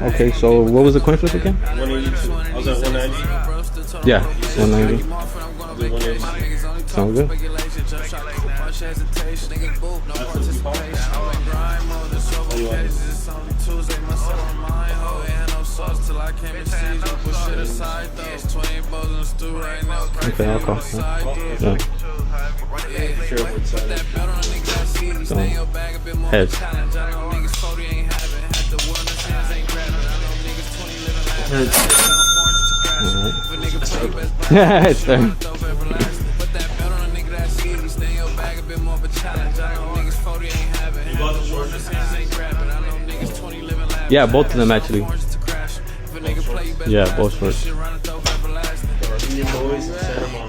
Okay, so what was the coin flip again? 182. I was at 190. Yeah, 190. Do 180. Sounds good. How you want it? Okay, I'll call. Yeah. Sure, what's that? So, heads. Yeah, it's there. Yeah, both of them actually. Yeah, both shorts. Indian boys, Santa Monica.